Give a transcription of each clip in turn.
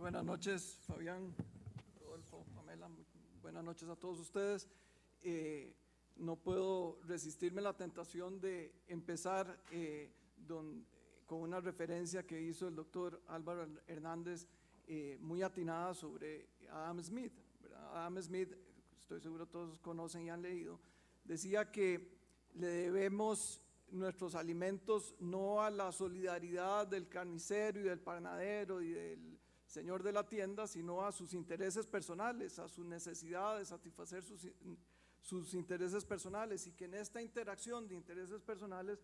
Buenas noches, Fabián, Rodolfo, Pamela, buenas noches a todos ustedes. No puedo resistirme la tentación de empezar con una referencia que hizo el doctor Álvaro Hernández, muy atinada sobre Adam Smith, ¿verdad? Adam Smith, estoy seguro todos conocen y han leído, decía que le debemos nuestros alimentos no a la solidaridad del carnicero y del panadero y del señor de la tienda, sino a sus intereses personales, a sus necesidades, satisfacer sus intereses personales, y que en esta interacción de intereses personales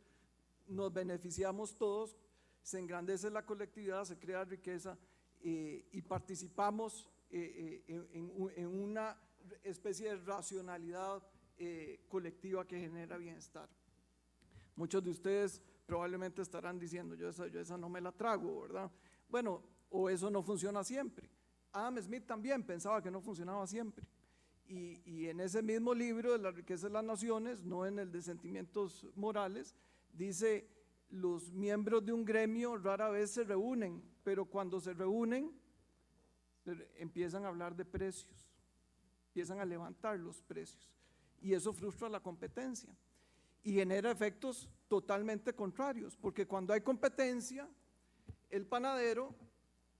nos beneficiamos todos, se engrandece la colectividad, se crea riqueza y participamos en una especie de racionalidad colectiva que genera bienestar. Muchos de ustedes probablemente estarán diciendo, yo esa no me la trago, ¿verdad? Bueno, o eso no funciona siempre. Adam Smith también pensaba que no funcionaba siempre. Y en ese mismo libro de La riqueza de las naciones, no en el de sentimientos morales, dice: los miembros de un gremio rara vez se reúnen, pero cuando se reúnen empiezan a hablar de precios, empiezan a levantar los precios, y eso frustra la competencia y genera efectos totalmente contrarios, porque cuando hay competencia, el panadero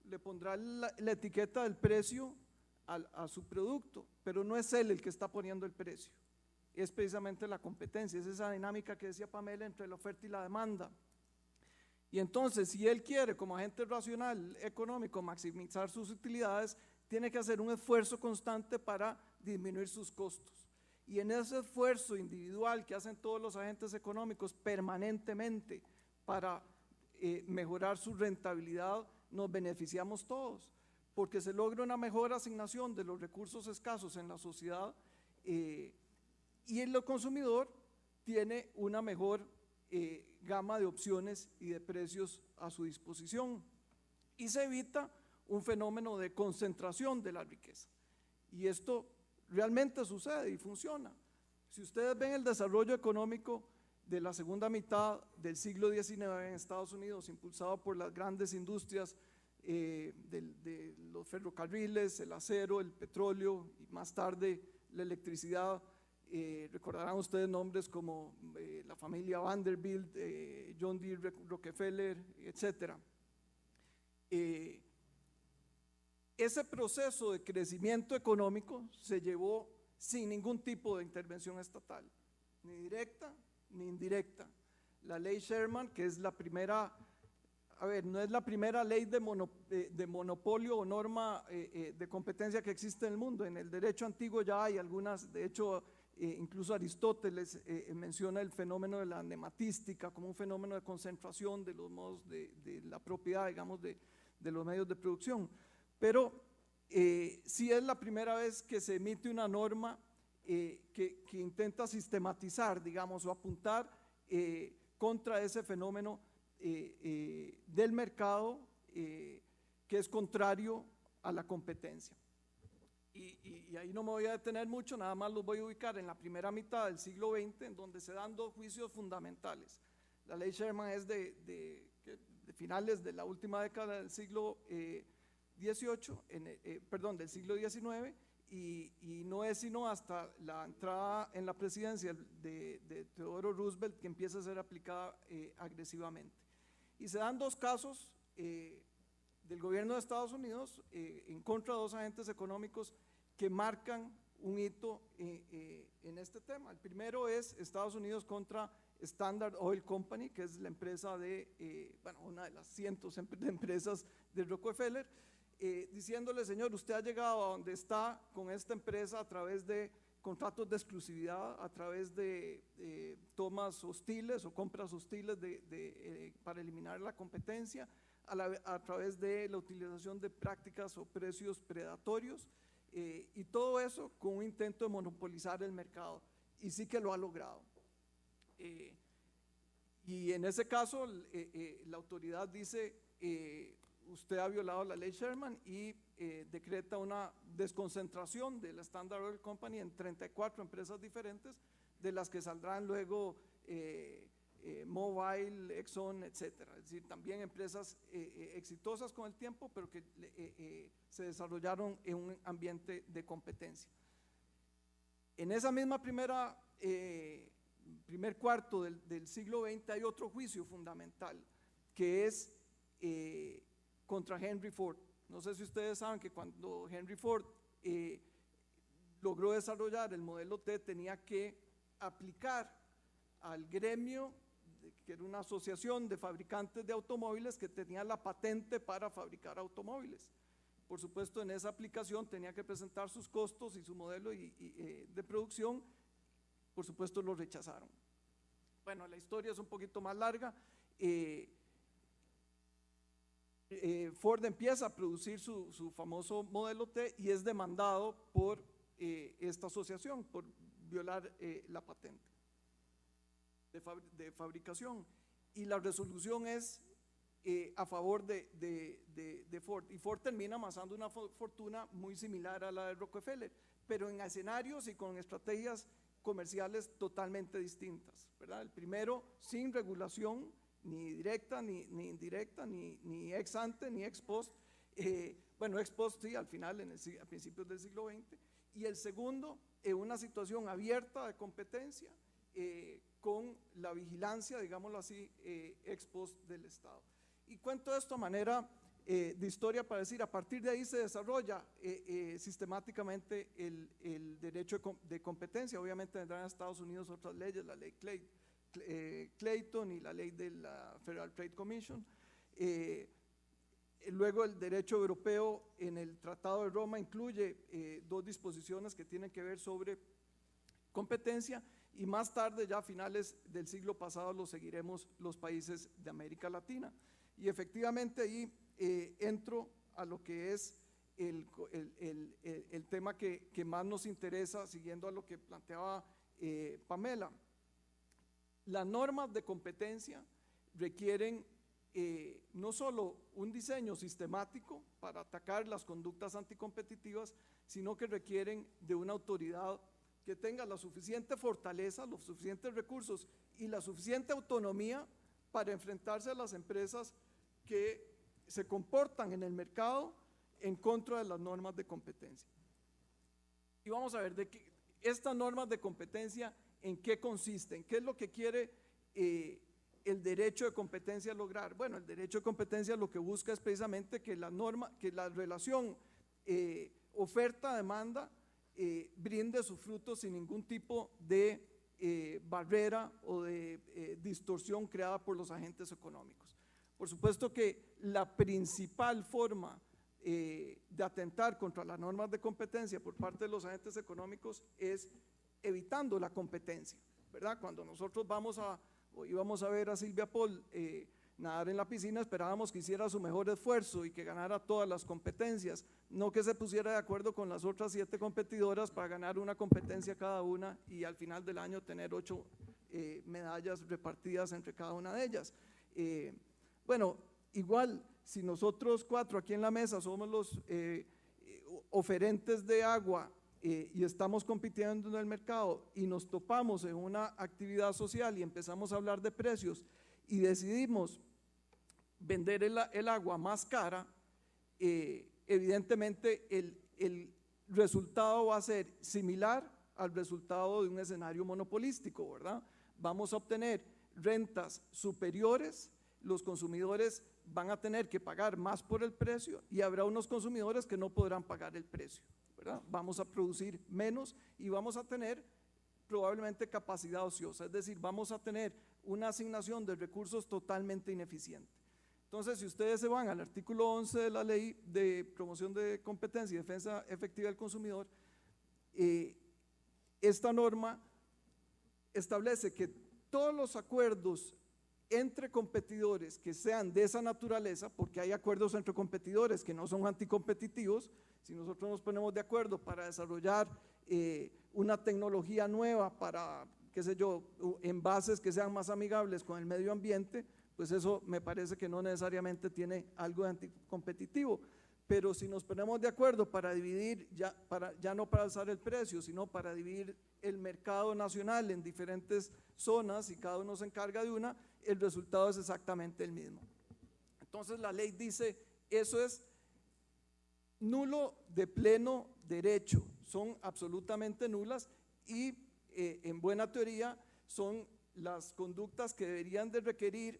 le pondrá la etiqueta del precio a su producto, pero no es él el que está poniendo el precio, es precisamente la competencia, es esa dinámica que decía Pamela entre la oferta y la demanda. Y entonces, si él quiere, como agente racional económico, maximizar sus utilidades, tiene que hacer un esfuerzo constante para disminuir sus costos. Y en ese esfuerzo individual que hacen todos los agentes económicos permanentemente para mejorar su rentabilidad, nos beneficiamos todos, porque se logra una mejor asignación de los recursos escasos en la sociedad, y el consumidor tiene una mejor gama de opciones y de precios a su disposición, y se evita un fenómeno de concentración de la riqueza. Y esto realmente sucede y funciona. Si ustedes ven el desarrollo económico de la segunda mitad del siglo XIX en Estados Unidos, impulsado por las grandes industrias de los ferrocarriles, el acero, el petróleo y más tarde la electricidad, recordarán ustedes nombres como la familia Vanderbilt, John D. Rockefeller, etc. Ese proceso de crecimiento económico se llevó sin ningún tipo de intervención estatal, ni directa ni indirecta. La ley Sherman, que es la primera, no es la primera ley de monopolio o norma de competencia que existe en el mundo. En el derecho antiguo ya hay algunas, de hecho, incluso Aristóteles menciona el fenómeno de la nematística como un fenómeno de concentración de los modos de la propiedad, digamos, de los medios de producción. Pero sí es la primera vez que se emite una norma que intenta sistematizar, digamos, o apuntar contra ese fenómeno del mercado que es contrario a la competencia. Y ahí no me voy a detener mucho, nada más los voy a ubicar en la primera mitad del siglo XX, en donde se dan dos juicios fundamentales. La ley Sherman es de finales de la última década del siglo del siglo XIX, y no es sino hasta la entrada en la presidencia de Theodore Roosevelt que empieza a ser aplicada agresivamente. Y se dan dos casos del gobierno de Estados Unidos en contra de dos agentes económicos que marcan un hito en este tema. El primero es Estados Unidos contra Standard Oil Company, que es la empresa una de las cientos de empresas de Rockefeller, diciéndole: señor, usted ha llegado a donde está con esta empresa a través de contratos de exclusividad, a través de tomas hostiles o compras hostiles para eliminar la competencia, a través de la utilización de prácticas o precios predatorios, y todo eso con un intento de monopolizar el mercado, y sí que lo ha logrado. Y en ese caso la autoridad dice: usted ha violado la ley Sherman, y decreta una desconcentración de la Standard Oil Company en 34 empresas diferentes, de las que saldrán luego Mobile, Exxon, etcétera. Es decir, también empresas exitosas con el tiempo, pero que se desarrollaron en un ambiente de competencia. En esa misma primer cuarto del siglo XX hay otro juicio fundamental, que es contra Henry Ford. No sé si ustedes saben que cuando Henry Ford logró desarrollar el modelo T, tenía que aplicar al gremio, que era una asociación de fabricantes de automóviles que tenía la patente para fabricar automóviles. Por supuesto, en esa aplicación tenía que presentar sus costos y su modelo de producción. Por supuesto, lo rechazaron. Bueno, la historia es un poquito más larga. Ford empieza a producir su famoso modelo T y es demandado por esta asociación por violar la patente de fabricación, y la resolución es a favor de Ford, y Ford termina amasando una fortuna muy similar a la de Rockefeller, pero en escenarios y con estrategias comerciales totalmente distintas, ¿verdad? El primero sin regulación, ni directa, ni indirecta, ni ex ante, ni ex post, bueno, ex post sí, al final, a principios del siglo XX, y el segundo, una situación abierta de competencia, con la vigilancia, digámoslo así, ex post del Estado. Y cuento esto a manera de historia para decir, a partir de ahí se desarrolla sistemáticamente el derecho de competencia. Obviamente vendrán a Estados Unidos otras leyes, la ley Clayton y la ley de la Federal Trade Commission. Luego el derecho europeo en el Tratado de Roma incluye dos disposiciones que tienen que ver sobre competencia, y más tarde, ya a finales del siglo pasado, lo seguiremos los países de América Latina. Y efectivamente ahí entro a lo que es el tema que más nos interesa, siguiendo a lo que planteaba Pamela. Las normas de competencia requieren no solo un diseño sistemático para atacar las conductas anticompetitivas, sino que requieren de una autoridad que tenga la suficiente fortaleza, los suficientes recursos y la suficiente autonomía para enfrentarse a las empresas que se comportan en el mercado en contra de las normas de competencia. Y vamos a ver estas normas de competencia en qué consisten, qué es lo que quiere el derecho de competencia lograr. Bueno, el derecho de competencia lo que busca es precisamente que la relación oferta-demanda brinde sus frutos sin ningún tipo de barrera o de distorsión creada por los agentes económicos. Por supuesto que la principal forma de atentar contra las normas de competencia por parte de los agentes económicos es evitando la competencia, ¿verdad? Cuando nosotros íbamos a ver a Silvia Paul nadar en la piscina, esperábamos que hiciera su mejor esfuerzo y que ganara todas las competencias, no que se pusiera de acuerdo con las otras 7 competidoras para ganar una competencia cada una y al final del año tener 8 medallas repartidas entre cada una de ellas. Bueno, igual, si nosotros 4 aquí en la mesa somos los oferentes de agua y estamos compitiendo en el mercado y nos topamos en una actividad social y empezamos a hablar de precios y decidimos vender el agua más cara, evidentemente el resultado va a ser similar al resultado de un escenario monopolístico, ¿verdad? Vamos a obtener rentas superiores, los consumidores van a tener que pagar más por el precio y habrá unos consumidores que no podrán pagar el precio, ¿verdad? Vamos a producir menos y vamos a tener probablemente capacidad ociosa, es decir, vamos a tener una asignación de recursos totalmente ineficiente. Entonces, si ustedes se van al artículo 11 de la Ley de Promoción de Competencia y Defensa Efectiva del Consumidor, esta norma establece que todos los acuerdos entre competidores que sean de esa naturaleza, porque hay acuerdos entre competidores que no son anticompetitivos, si nosotros nos ponemos de acuerdo para desarrollar una tecnología nueva para, qué sé yo, envases que sean más amigables con el medio ambiente, pues eso me parece que no necesariamente tiene algo de anticompetitivo. Pero si nos ponemos de acuerdo para dividir, ya no para alzar el precio, sino para dividir el mercado nacional en diferentes zonas y cada uno se encarga de una, el resultado es exactamente el mismo. Entonces la ley dice, eso es nulo de pleno derecho, son absolutamente nulas y en buena teoría son las conductas que deberían de requerir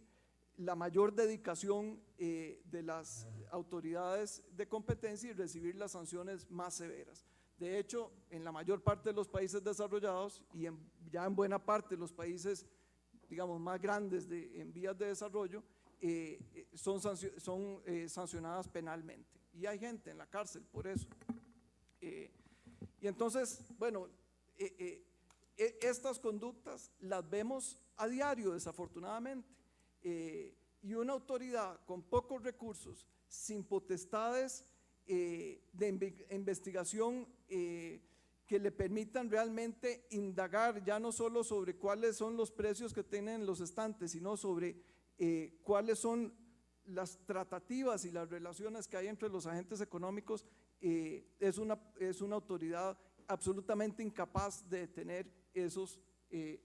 la mayor dedicación de las autoridades de competencia y recibir las sanciones más severas. De hecho, en la mayor parte de los países desarrollados y ya en buena parte de los países, digamos, más grandes en vías de desarrollo, son sancionadas penalmente. Y hay gente en la cárcel por eso. Y entonces, bueno, estas conductas las vemos a diario, desafortunadamente. Y una autoridad con pocos recursos, sin potestades de investigación que le permitan realmente indagar ya no solo sobre cuáles son los precios que tienen los estantes, sino sobre cuáles son las tratativas y las relaciones que hay entre los agentes económicos, es una autoridad absolutamente incapaz de detener esos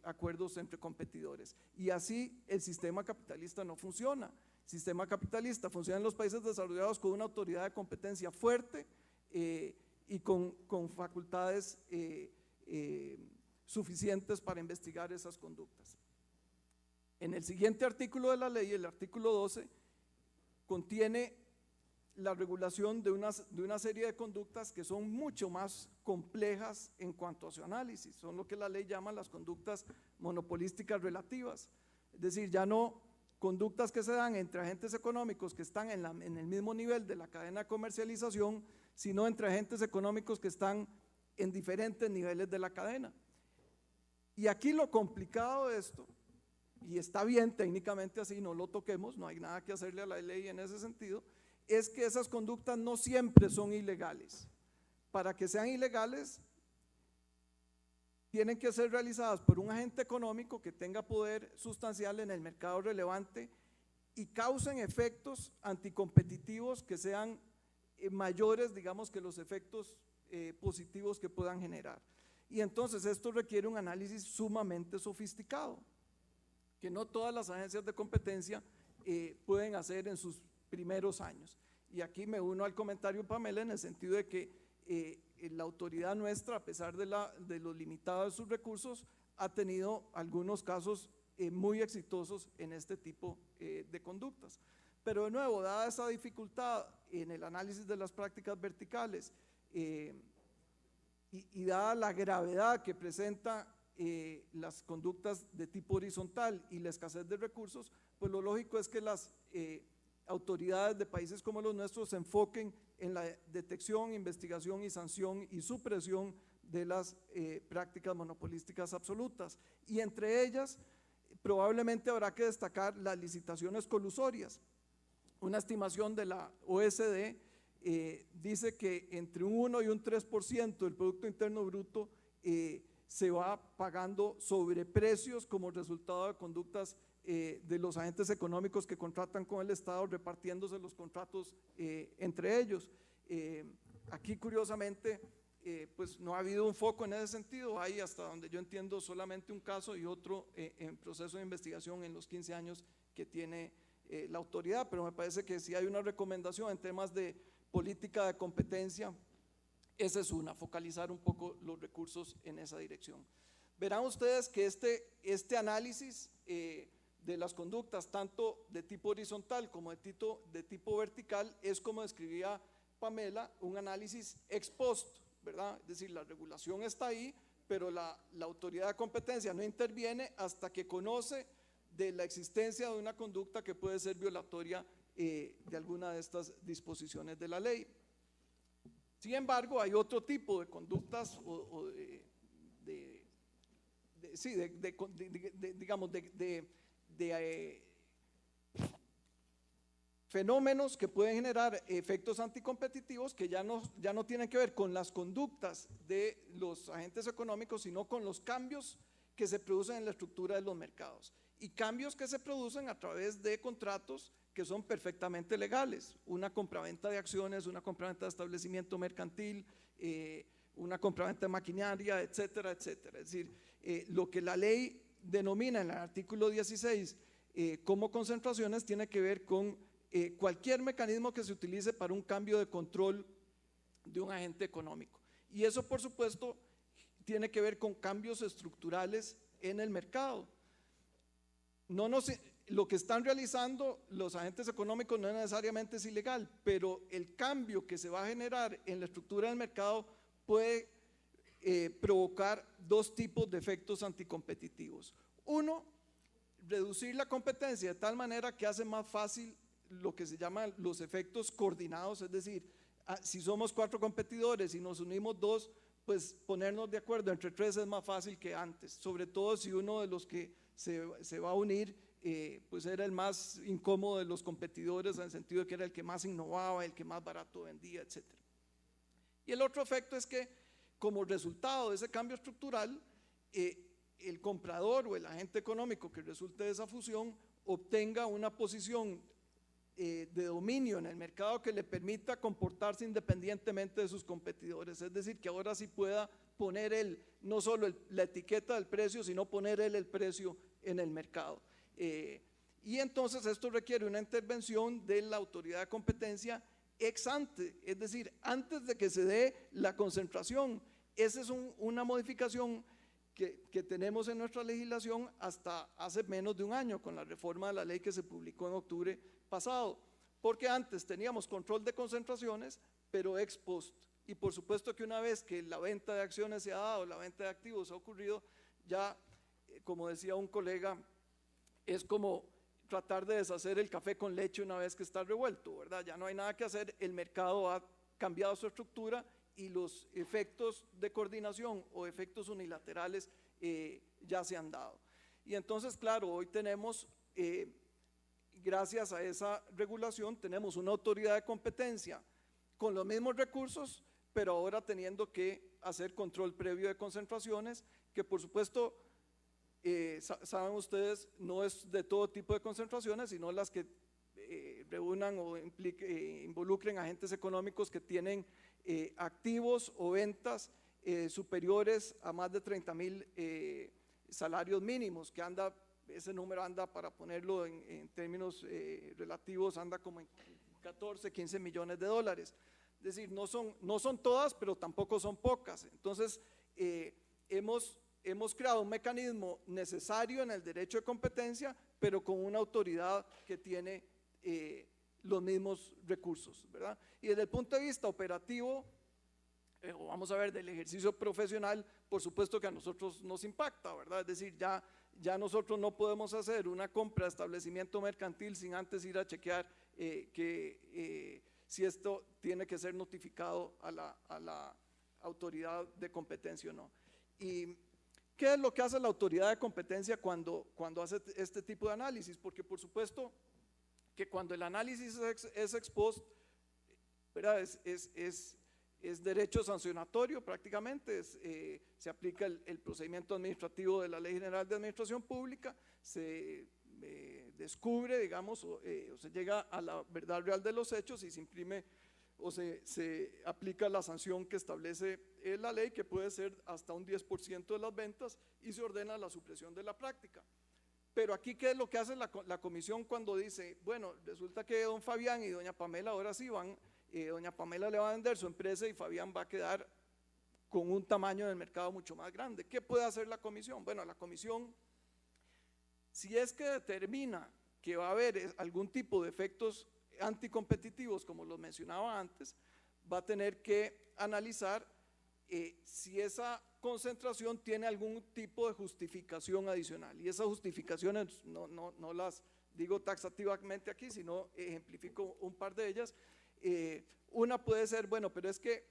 acuerdos entre competidores. Y así el sistema capitalista no funciona. El sistema capitalista funciona en los países desarrollados con una autoridad de competencia fuerte y con facultades suficientes para investigar esas conductas. En el siguiente artículo de la ley, el artículo 12, contiene la regulación de una serie de conductas que son mucho más complejas en cuanto a su análisis. Son lo que la ley llama las conductas monopolísticas relativas. Es decir, ya no conductas que se dan entre agentes económicos que están en el mismo nivel de la cadena de comercialización, sino entre agentes económicos que están en diferentes niveles de la cadena. Y aquí lo complicado de esto, y está bien técnicamente así, no lo toquemos, no hay nada que hacerle a la ley en ese sentido, es que esas conductas no siempre son ilegales. Para que sean ilegales, tienen que ser realizadas por un agente económico que tenga poder sustancial en el mercado relevante y causen efectos anticompetitivos que sean mayores, digamos, que los efectos positivos que puedan generar. Y entonces esto requiere un análisis sumamente sofisticado, que no todas las agencias de competencia pueden hacer en sus primeros años. Y aquí me uno al comentario de Pamela en el sentido de que la autoridad nuestra, a pesar de lo limitado de sus recursos, ha tenido algunos casos muy exitosos en este tipo de conductas. Pero de nuevo, dada esa dificultad en el análisis de las prácticas verticales y dada la gravedad que presenta las conductas de tipo horizontal y la escasez de recursos, pues lo lógico es que las autoridades de países como los nuestros se enfoquen en la detección, investigación y sanción y supresión de las prácticas monopolísticas absolutas. Y entre ellas, probablemente habrá que destacar las licitaciones colusorias. Una estimación de la OSD dice que entre un 1 y un 3% del Producto Interno Bruto se va pagando sobreprecios como resultado de conductas de los agentes económicos que contratan con el Estado, repartiéndose los contratos entre ellos. Aquí curiosamente pues no ha habido un foco en ese sentido, hay hasta donde yo entiendo solamente un caso y otro en proceso de investigación en los 15 años que tiene la autoridad, pero me parece que si hay una recomendación en temas de política de competencia, esa es una, focalizar un poco los recursos en esa dirección. Verán ustedes que este análisis de las conductas, tanto de tipo horizontal como de tipo vertical, es como describía Pamela, un análisis ex post, ¿verdad? Es decir, la regulación está ahí, pero la autoridad de competencia no interviene hasta que conoce de la existencia de una conducta que puede ser violatoria de alguna de estas disposiciones de la ley. Sin embargo, hay otro tipo de conductas fenómenos que pueden generar efectos anticompetitivos que ya no tienen que ver con las conductas de los agentes económicos, sino con los cambios que se producen en la estructura de los mercados y cambios que se producen a través de contratos que son perfectamente legales, una compraventa de acciones, una compraventa de establecimiento mercantil, una compraventa de maquinaria, etcétera, etcétera. Es decir, lo que la ley denomina en el artículo 16 como concentraciones tiene que ver con cualquier mecanismo que se utilice para un cambio de control de un agente económico. Y eso, por supuesto, tiene que ver con cambios estructurales en el mercado. Lo que están realizando los agentes económicos no necesariamente es ilegal, pero el cambio que se va a generar en la estructura del mercado puede provocar dos tipos de efectos anticompetitivos. Uno, reducir la competencia de tal manera que hace más fácil lo que se llaman los efectos coordinados, es decir, si somos 4 competidores y nos unimos 2, pues ponernos de acuerdo entre 3 es más fácil que antes, sobre todo si uno de los que se va a unir pues era el más incómodo de los competidores, en el sentido de que era el que más innovaba, el que más barato vendía, etc. Y el otro efecto es que, como resultado de ese cambio estructural, el comprador o el agente económico que resulte de esa fusión obtenga una posición de dominio en el mercado que le permita comportarse independientemente de sus competidores, es decir, que ahora sí pueda poner él no solo la etiqueta del precio, sino poner él el precio en el mercado. Y entonces esto requiere una intervención de la autoridad de competencia ex ante, es decir, antes de que se dé la concentración. Esa es una modificación que tenemos en nuestra legislación hasta hace menos de un año, con la reforma de la ley que se publicó en octubre pasado, porque antes teníamos control de concentraciones, pero ex post. Y por supuesto que una vez que la venta de acciones se ha dado, la venta de activos ha ocurrido, ya, como decía un colega, es como tratar de deshacer el café con leche una vez que está revuelto, ¿verdad? Ya no hay nada que hacer, el mercado ha cambiado su estructura y los efectos de coordinación o efectos unilaterales ya se han dado. Y entonces, claro, hoy tenemos, gracias a esa regulación, tenemos una autoridad de competencia con los mismos recursos, pero ahora teniendo que hacer control previo de concentraciones, que por supuesto, saben ustedes, no es de todo tipo de concentraciones, sino las que reúnan o involucren agentes económicos que tienen activos o ventas superiores a más de 30,000 salarios mínimos, que anda, ese número anda, para ponerlo en términos relativos, anda como en 14, 15 millones de dólares. Es decir, no son todas, pero tampoco son pocas. Entonces, hemos creado un mecanismo necesario en el derecho de competencia, pero con una autoridad que tiene los mismos recursos, ¿verdad? Y desde el punto de vista operativo, vamos a ver, del ejercicio profesional, por supuesto que a nosotros nos impacta, ¿verdad? Es decir, ya nosotros no podemos hacer una compra de establecimiento mercantil sin antes ir a chequear si esto tiene que ser notificado a la autoridad de competencia o no. ¿Y qué es lo que hace la autoridad de competencia cuando hace este tipo de análisis? Porque por supuesto que cuando el análisis es ex post, ¿verdad? Es derecho sancionatorio prácticamente, se aplica el procedimiento administrativo de la Ley General de Administración Pública, se descubre, digamos, o se llega a la verdad real de los hechos y se imprime o se aplica la sanción que establece la ley, que puede ser hasta un 10% de las ventas, y se ordena la supresión de la práctica. Pero aquí, ¿qué es lo que hace la comisión cuando dice, bueno, resulta que don Fabián y doña Pamela ahora sí van, doña Pamela le va a vender su empresa y Fabián va a quedar con un tamaño del mercado mucho más grande? ¿Qué puede hacer la comisión? Bueno, la comisión, si es que determina que va a haber algún tipo de efectos anticompetitivos, como los mencionaba antes, va a tener que analizar si esa concentración tiene algún tipo de justificación adicional. Y esas justificaciones no las digo taxativamente aquí, sino ejemplifico un par de ellas. Una puede ser, bueno, pero es que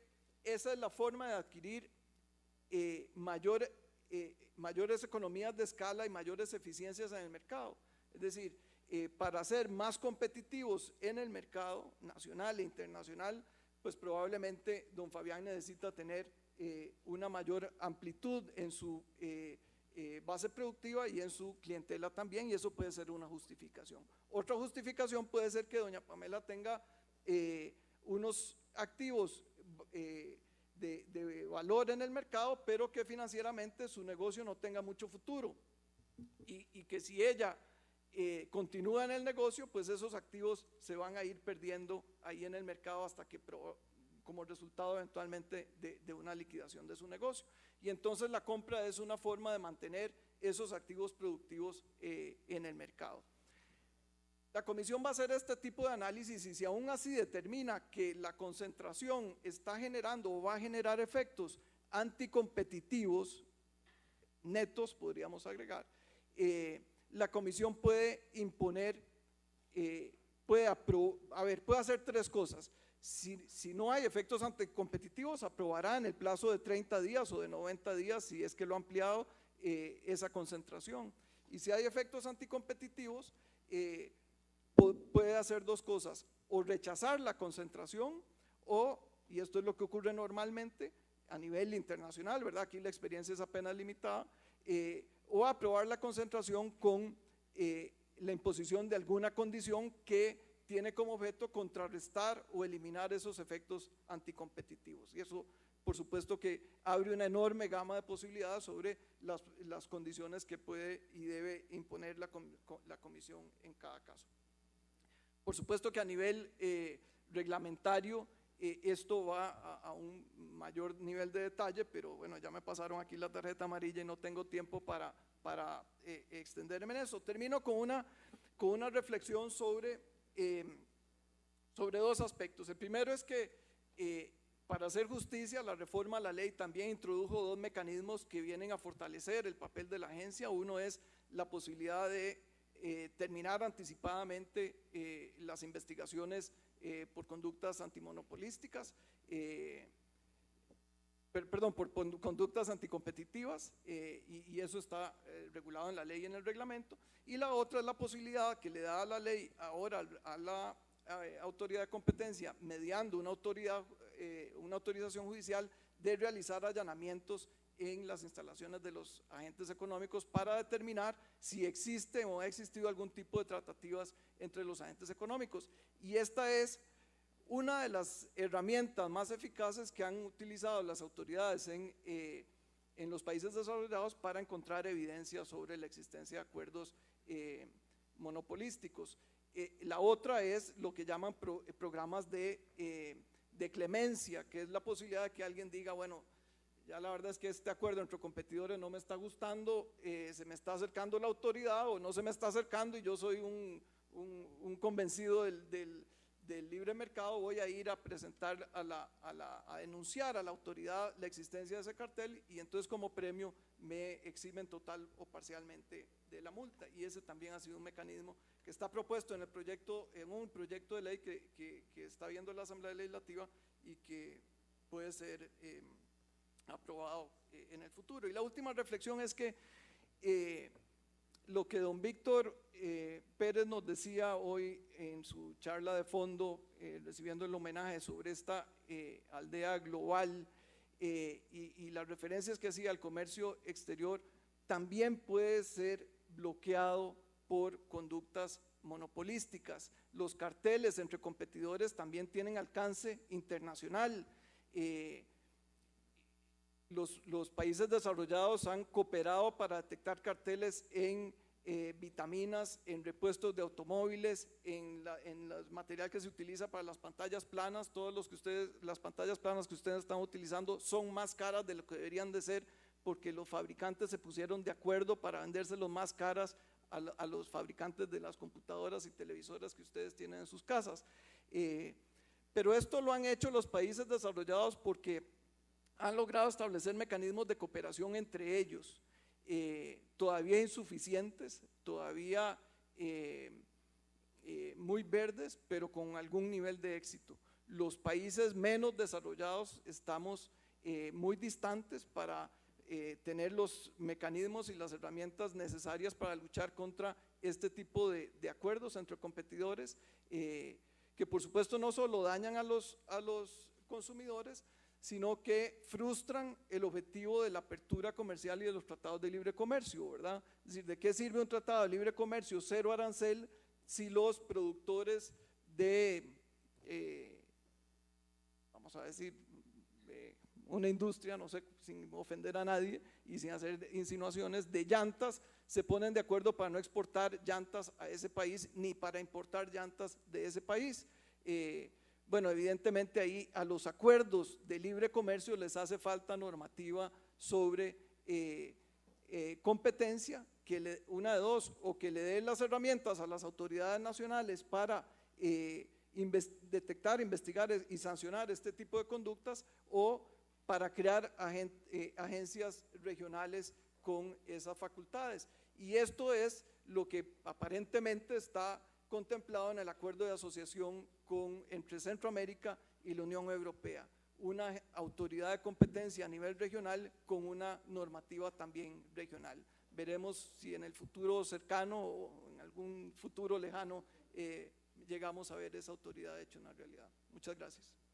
esa es la forma de adquirir mayores economías de escala y mayores eficiencias en el mercado. Es decir, para ser más competitivos en el mercado nacional e internacional, pues probablemente don Fabián necesita tener una mayor amplitud en su base productiva y en su clientela también, y eso puede ser una justificación. Otra justificación puede ser que doña Pamela tenga unos activos de valor en el mercado, pero que financieramente su negocio no tenga mucho futuro, y que si ella continúa en el negocio, pues esos activos se van a ir perdiendo ahí en el mercado hasta que como resultado eventualmente de una liquidación de su negocio. Y entonces la compra es una forma de mantener esos activos productivos en el mercado. La comisión va a hacer este tipo de análisis y si aún así determina que la concentración está generando o va a generar efectos anticompetitivos netos, podríamos agregar, la comisión puede imponer, puede hacer tres cosas. Si no hay efectos anticompetitivos, aprobará en el plazo de 30 días o de 90 días, si es que lo ha ampliado, esa concentración. Y si hay efectos anticompetitivos, puede hacer dos cosas: o rechazar la concentración, o, y esto es lo que ocurre normalmente a nivel internacional, ¿verdad? Aquí la experiencia es apenas limitada, o aprobar la concentración con la imposición de alguna condición que tiene como objeto contrarrestar o eliminar esos efectos anticompetitivos. Y eso, por supuesto, que abre una enorme gama de posibilidades sobre las condiciones que puede y debe imponer la comisión en cada caso. Por supuesto que a nivel reglamentario esto va a un mayor nivel de detalle, pero bueno, ya me pasaron aquí la tarjeta amarilla y no tengo tiempo para extenderme en eso. Termino con una reflexión sobre dos aspectos. El primero es que para hacer justicia, la reforma a la ley también introdujo dos mecanismos que vienen a fortalecer el papel de la agencia. Uno es la posibilidad de terminar anticipadamente las investigaciones por conductas antimonopolísticas, por conductas anticompetitivas, y eso está regulado en la ley y en el reglamento. Y la otra es la posibilidad que le da a la ley ahora a la autoridad de competencia, mediando una autorización judicial, de realizar allanamientos en las instalaciones de los agentes económicos para determinar si existe o ha existido algún tipo de tratativas entre los agentes económicos. Y esta es una de las herramientas más eficaces que han utilizado las autoridades en los países desarrollados para encontrar evidencia sobre la existencia de acuerdos monopolísticos. La otra es lo que llaman programas de clemencia, que es la posibilidad de que alguien diga, bueno, ya la verdad es que este acuerdo entre competidores no me está gustando, se me está acercando la autoridad o no se me está acercando y yo soy un convencido del libre mercado, voy a ir a presentar a denunciar a la autoridad la existencia de ese cartel y entonces como premio me eximen total o parcialmente de la multa. Y ese también ha sido un mecanismo que está propuesto en un proyecto de ley que está viendo la Asamblea Legislativa y que puede ser aprobado en el futuro. Y la última reflexión es que lo que don Víctor Pérez nos decía hoy en su charla de fondo, recibiendo el homenaje sobre esta aldea global y las referencias que hacía al comercio exterior, también puede ser bloqueado por conductas monopolísticas. Los carteles entre competidores también tienen alcance internacional. Los países desarrollados han cooperado para detectar carteles en vitaminas, en repuestos de automóviles, en el material que se utiliza para las pantallas planas. Las pantallas planas que ustedes están utilizando son más caras de lo que deberían de ser, porque los fabricantes se pusieron de acuerdo para vendérselos más caras a los fabricantes de las computadoras y televisoras que ustedes tienen en sus casas. Pero esto lo han hecho los países desarrollados porque han logrado establecer mecanismos de cooperación entre ellos, todavía insuficientes, todavía muy verdes, pero con algún nivel de éxito. Los países menos desarrollados estamos muy distantes para tener los mecanismos y las herramientas necesarias para luchar contra este tipo de acuerdos entre competidores, que por supuesto no solo dañan a los consumidores, sino que frustran el objetivo de la apertura comercial y de los tratados de libre comercio, ¿verdad? Es decir, ¿de qué sirve un tratado de libre comercio cero arancel si los productores vamos a decir, una industria, no sé, sin ofender a nadie y sin hacer insinuaciones, de llantas, se ponen de acuerdo para no exportar llantas a ese país ni para importar llantas de ese país? bueno, evidentemente ahí a los acuerdos de libre comercio les hace falta normativa sobre competencia, una de dos, o que le dé las herramientas a las autoridades nacionales para detectar, investigar y sancionar este tipo de conductas, o para crear agencias regionales con esas facultades. Y esto es lo que aparentemente está contemplado en el acuerdo de asociación entre Centroamérica y la Unión Europea, una autoridad de competencia a nivel regional con una normativa también regional. Veremos si en el futuro cercano o en algún futuro lejano llegamos a ver esa autoridad hecha una realidad. Muchas gracias.